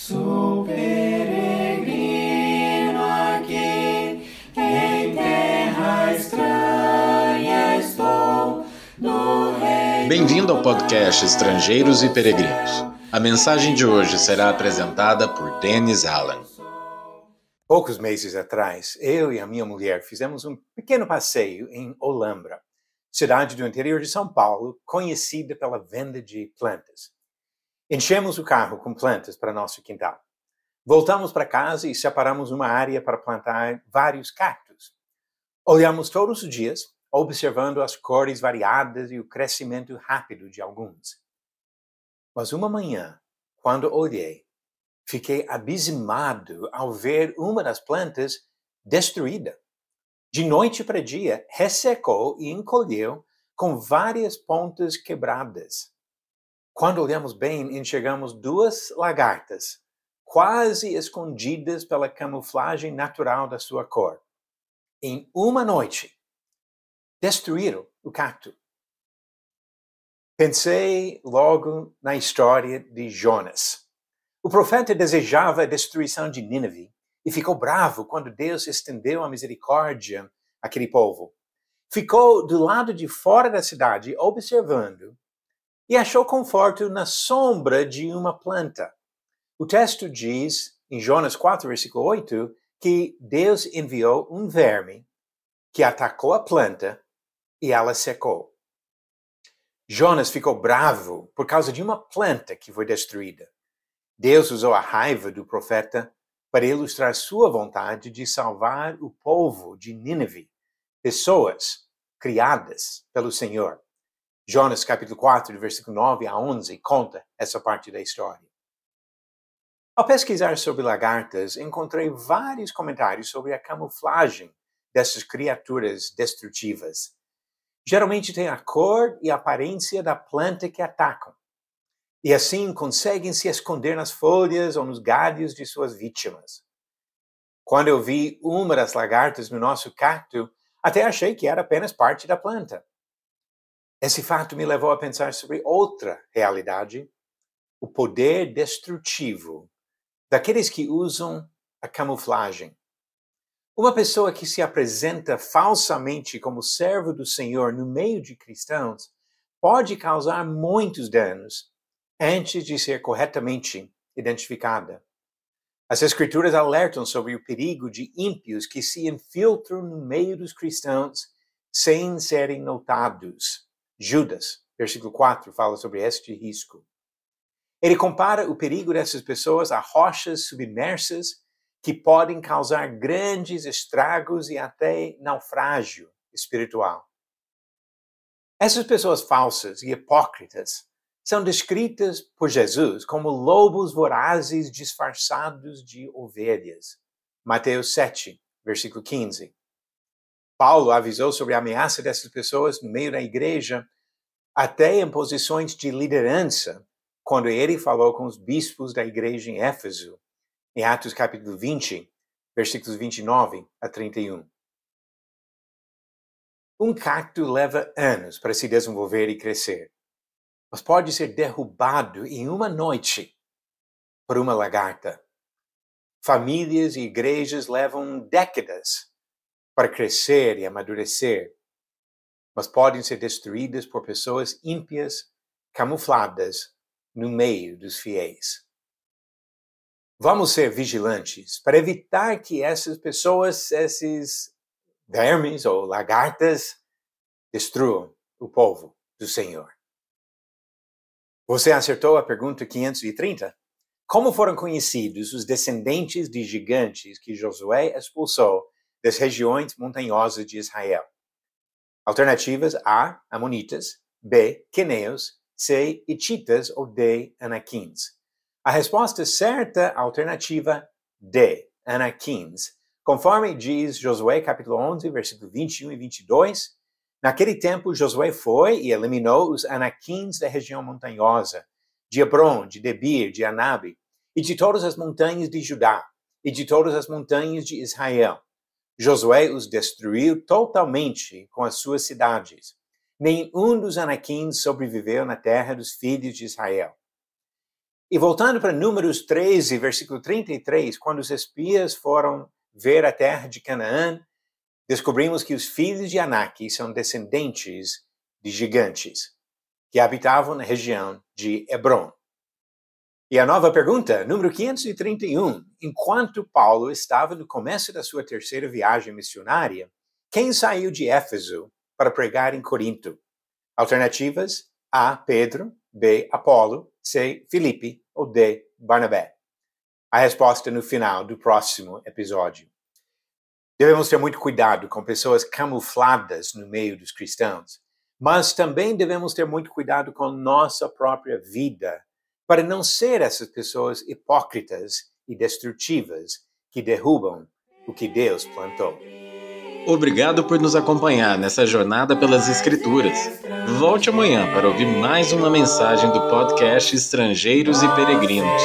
Sou peregrino aqui, em terra estranha estou, no reino. Bem-vindo ao podcast Estrangeiros e Peregrinos. A mensagem de hoje será apresentada por Dennis Allen. Poucos meses atrás, eu e a minha mulher fizemos um pequeno passeio em Olambra, cidade do interior de São Paulo, conhecida pela venda de plantas. Enchemos o carro com plantas para nosso quintal. Voltamos para casa e separamos uma área para plantar vários cactos. Olhamos todos os dias, observando as cores variadas e o crescimento rápido de alguns. Mas uma manhã, quando olhei, fiquei abismado ao ver uma das plantas destruída. De noite para dia, ressecou e encolheu com várias pontas quebradas. Quando olhamos bem, enxergamos duas lagartas, quase escondidas pela camuflagem natural da sua cor. Em uma noite, destruíram o cacto. Pensei logo na história de Jonas. O profeta desejava a destruição de Nínive e ficou bravo quando Deus estendeu a misericórdia àquele povo. Ficou do lado de fora da cidade observando e achou conforto na sombra de uma planta. O texto diz, em Jonas 4, versículo 8, que Deus enviou um verme que atacou a planta e ela secou. Jonas ficou bravo por causa de uma planta que foi destruída. Deus usou a raiva do profeta para ilustrar sua vontade de salvar o povo de Nínive, pessoas criadas pelo Senhor. Jonas capítulo 4, versículo 9 a 11, conta essa parte da história. Ao pesquisar sobre lagartas, encontrei vários comentários sobre a camuflagem dessas criaturas destrutivas. Geralmente têm a cor e a aparência da planta que atacam, e assim conseguem se esconder nas folhas ou nos galhos de suas vítimas. Quando eu vi uma das lagartas no nosso cacto, até achei que era apenas parte da planta. Esse fato me levou a pensar sobre outra realidade, o poder destrutivo daqueles que usam a camuflagem. Uma pessoa que se apresenta falsamente como servo do Senhor no meio de cristãos pode causar muitos danos antes de ser corretamente identificada. As Escrituras alertam sobre o perigo de ímpios que se infiltram no meio dos cristãos sem serem notados. Judas, versículo 4, fala sobre este risco. Ele compara o perigo dessas pessoas a rochas submersas que podem causar grandes estragos e até naufrágio espiritual. Essas pessoas falsas e hipócritas são descritas por Jesus como lobos vorazes disfarçados de ovelhas. Mateus 7, versículo 15. Paulo avisou sobre a ameaça dessas pessoas no meio da igreja, até em posições de liderança, quando ele falou com os bispos da igreja em Éfeso, em Atos capítulo 20, versículos 29 a 31. Um cacto leva anos para se desenvolver e crescer, mas pode ser derrubado em uma noite por uma lagarta. Famílias e igrejas levam décadas para crescer e amadurecer, mas podem ser destruídas por pessoas ímpias, camufladas no meio dos fiéis. Vamos ser vigilantes para evitar que essas pessoas, esses vermes ou lagartas, destruam o povo do Senhor. Você acertou a pergunta 530? Como foram conhecidos os descendentes de gigantes que Josué expulsou das regiões montanhosas de Israel? Alternativas A, Amonitas, B, Queneus, C, Hititas ou D, Anaquins. A resposta certa, alternativa D, Anaquins. Conforme diz Josué capítulo 11, versículo 21 e 22, naquele tempo Josué foi e eliminou os Anaquins da região montanhosa, de Hebron, de Debir, de Anabe, e de todas as montanhas de Judá, e de todas as montanhas de Israel. Josué os destruiu totalmente com as suas cidades. Nenhum dos Anaquins sobreviveu na terra dos filhos de Israel. E voltando para Números 13, versículo 33, quando os espias foram ver a terra de Canaã, descobrimos que os filhos de Anak são descendentes de gigantes que habitavam na região de Hebron. E a nova pergunta, número 531, enquanto Paulo estava no começo da sua terceira viagem missionária, quem saiu de Éfeso para pregar em Corinto? Alternativas: A, Pedro, B, Apolo, C, Filipe ou D, Barnabé. A resposta no final do próximo episódio. Devemos ter muito cuidado com pessoas camufladas no meio dos cristãos, mas também devemos ter muito cuidado com nossa própria vida, para não ser essas pessoas hipócritas e destrutivas que derrubam o que Deus plantou. Obrigado por nos acompanhar nessa jornada pelas Escrituras. Volte amanhã para ouvir mais uma mensagem do podcast Estrangeiros e Peregrinos.